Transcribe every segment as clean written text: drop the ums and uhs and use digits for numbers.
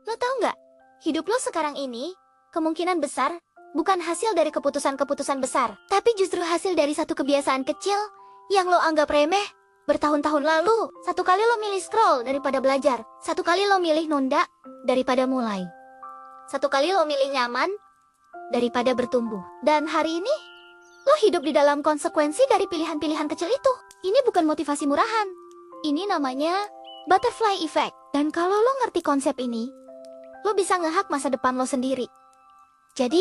Lo tahu nggak? Hidup lo sekarang ini, kemungkinan besar, bukan hasil dari keputusan-keputusan besar, tapi justru hasil dari satu kebiasaan kecil yang lo anggap remeh bertahun-tahun lalu. Satu kali lo milih scroll daripada belajar. Satu kali lo milih nunda daripada mulai. Satu kali lo milih nyaman daripada bertumbuh. Dan hari ini, lo hidup di dalam konsekuensi dari pilihan-pilihan kecil itu. Ini bukan motivasi murahan. Ini namanya butterfly effect. Dan kalau lo ngerti konsep ini, lo bisa ngehak masa depan lo sendiri. Jadi,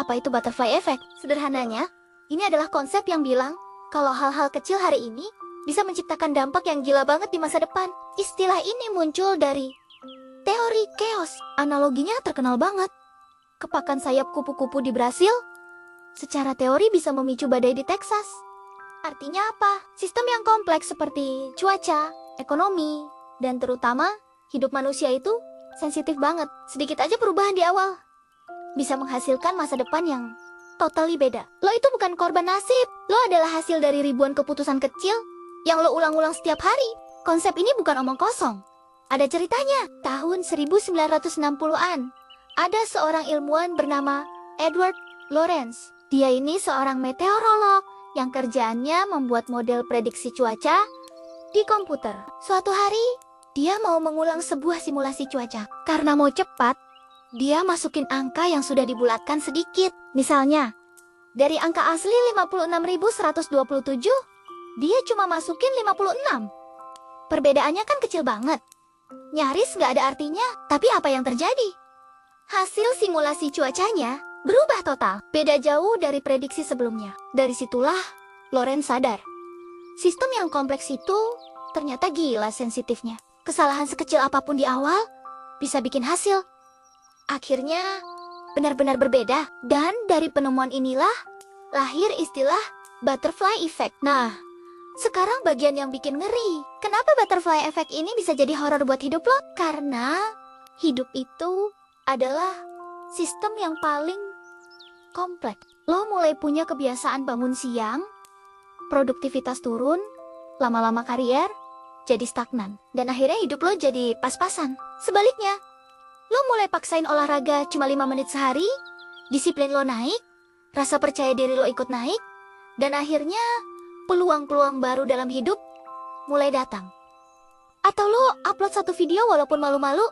apa itu butterfly effect? Sederhananya, ini adalah konsep yang bilang kalau hal-hal kecil hari ini bisa menciptakan dampak yang gila banget di masa depan. Istilah ini muncul dari teori chaos. Analoginya terkenal banget. Kepakan sayap kupu-kupu di Brasil secara teori bisa memicu badai di Texas. Artinya apa? Sistem yang kompleks seperti cuaca, ekonomi, dan terutama hidup manusia itu sensitif banget. Sedikit aja perubahan di awal bisa menghasilkan masa depan yang totally beda. Lo itu bukan korban nasib. Lo adalah hasil dari ribuan keputusan kecil yang lo ulang-ulang setiap hari. Konsep ini bukan omong kosong. Ada ceritanya. Tahun 1960-an, ada seorang ilmuwan bernama Edward Lorenz. Dia ini seorang meteorolog yang kerjaannya membuat model prediksi cuaca di komputer. Suatu hari, dia mau mengulang sebuah simulasi cuaca. Karena mau cepat, dia masukin angka yang sudah dibulatkan sedikit. Misalnya, dari angka asli 56.127, dia cuma masukin 56. Perbedaannya kan kecil banget. Nyaris nggak ada artinya. Tapi apa yang terjadi? Hasil simulasi cuacanya berubah total. Beda jauh dari prediksi sebelumnya. Dari situlah Lorenz sadar. Sistem yang kompleks itu ternyata gila sensitifnya. Kesalahan sekecil apapun di awal bisa bikin hasil akhirnya benar-benar berbeda. Dan dari penemuan inilah lahir istilah butterfly effect. Nah, sekarang bagian yang bikin ngeri. Kenapa butterfly effect ini bisa jadi horor buat hidup lo? Karena hidup itu adalah sistem yang paling kompleks. Lo mulai punya kebiasaan bangun siang, produktivitas turun, lama-lama karier jadi stagnan. Dan akhirnya hidup lo jadi pas-pasan. Sebaliknya, lo mulai paksain olahraga cuma 5 menit sehari, disiplin lo naik, rasa percaya diri lo ikut naik, dan akhirnya peluang-peluang baru dalam hidup mulai datang. Atau lo upload satu video walaupun malu-malu,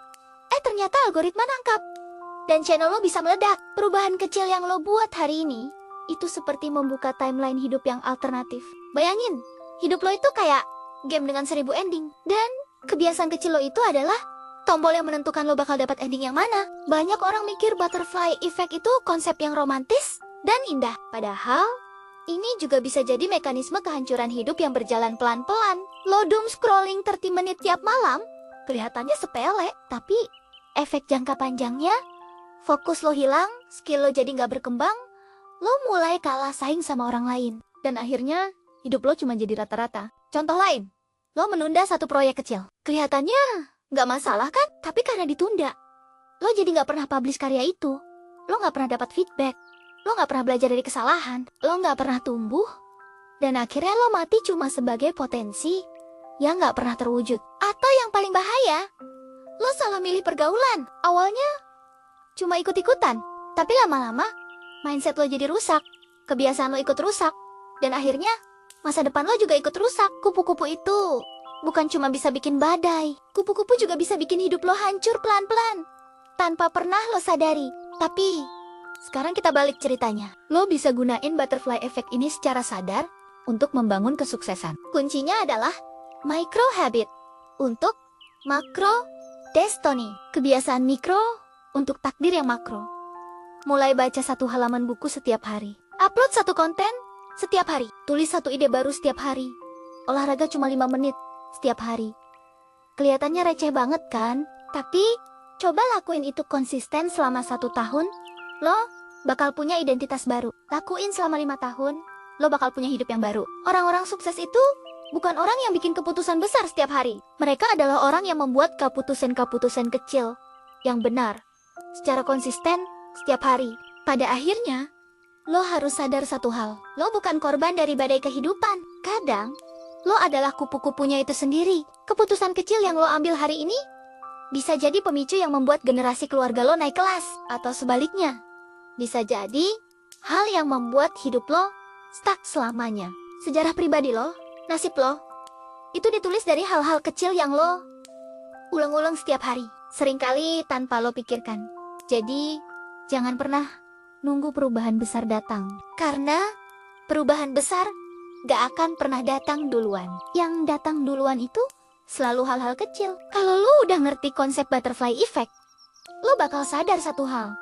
ternyata algoritma nangkap, dan channel lo bisa meledak. Perubahan kecil yang lo buat hari ini, itu seperti membuka timeline hidup yang alternatif. Bayangin, hidup lo itu kayak game dengan 1000 ending. Dan kebiasaan kecil lo itu adalah tombol yang menentukan lo bakal dapat ending yang mana. Banyak orang mikir butterfly effect itu konsep yang romantis dan indah. Padahal, ini juga bisa jadi mekanisme kehancuran hidup yang berjalan pelan-pelan. Lo doom scrolling 30 menit tiap malam, kelihatannya sepele, tapi efek jangka panjangnya, fokus lo hilang, skill lo jadi nggak berkembang, lo mulai kalah saing sama orang lain. Dan akhirnya, hidup lo cuma jadi rata-rata. Contoh lain, lo menunda satu proyek kecil. Kelihatannya nggak masalah kan? Tapi karena ditunda, lo jadi nggak pernah publish karya itu. Lo nggak pernah dapat feedback. Lo nggak pernah belajar dari kesalahan. Lo nggak pernah tumbuh. Dan akhirnya lo mati cuma sebagai potensi yang nggak pernah terwujud. Atau yang paling bahaya, lo salah milih pergaulan. Awalnya cuma ikut-ikutan. Tapi lama-lama, mindset lo jadi rusak. Kebiasaan lo ikut rusak. Dan akhirnya, masa depan lo juga ikut rusak. Kupu-kupu itu bukan cuma bisa bikin badai. Kupu-kupu juga bisa bikin hidup lo hancur pelan-pelan tanpa pernah lo sadari. Tapi sekarang kita balik ceritanya. Lo bisa gunain butterfly effect ini secara sadar untuk membangun kesuksesan. Kuncinya adalah micro habit untuk makro destiny. Kebiasaan mikro untuk takdir yang makro. Mulai baca satu halaman buku setiap hari. Upload satu konten setiap hari. Tulis satu ide baru setiap hari. Olahraga cuma 5 menit setiap hari. Kelihatannya receh banget kan? Tapi coba lakuin itu konsisten selama 1 tahun. Lo bakal punya identitas baru. Lakuin selama 5 tahun, lo bakal punya hidup yang baru. Orang-orang sukses itu bukan orang yang bikin keputusan besar setiap hari. Mereka adalah orang yang membuat keputusan-keputusan kecil yang benar secara konsisten setiap hari. Pada akhirnya, lo harus sadar satu hal. Lo bukan korban dari badai kehidupan. Kadang, lo adalah kupu-kupunya itu sendiri. Keputusan kecil yang lo ambil hari ini Bisa jadi pemicu yang membuat generasi keluarga lo naik kelas, atau sebaliknya. Bisa jadi hal yang membuat hidup lo stuck selamanya. Sejarah pribadi lo, nasib lo, itu ditulis dari hal-hal kecil yang lo ulang-ulang setiap hari, seringkali tanpa lo pikirkan. Jadi, jangan pernah nunggu perubahan besar datang. Karena perubahan besar gak akan pernah datang duluan. Yang datang duluan itu selalu hal-hal kecil. Kalau lo udah ngerti konsep butterfly effect, lo bakal sadar satu hal.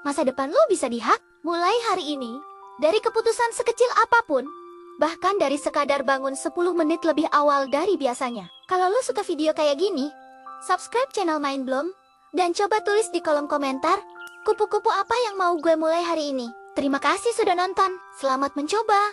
Masa depan lo bisa dihack mulai hari ini. Dari keputusan sekecil apapun, bahkan dari sekadar bangun 10 menit lebih awal dari biasanya. Kalau lo suka video kayak gini, subscribe channel Mindbloom, dan coba tulis di kolom komentar, kupu-kupu apa yang mau gue mulai hari ini. Terima kasih sudah nonton, selamat mencoba!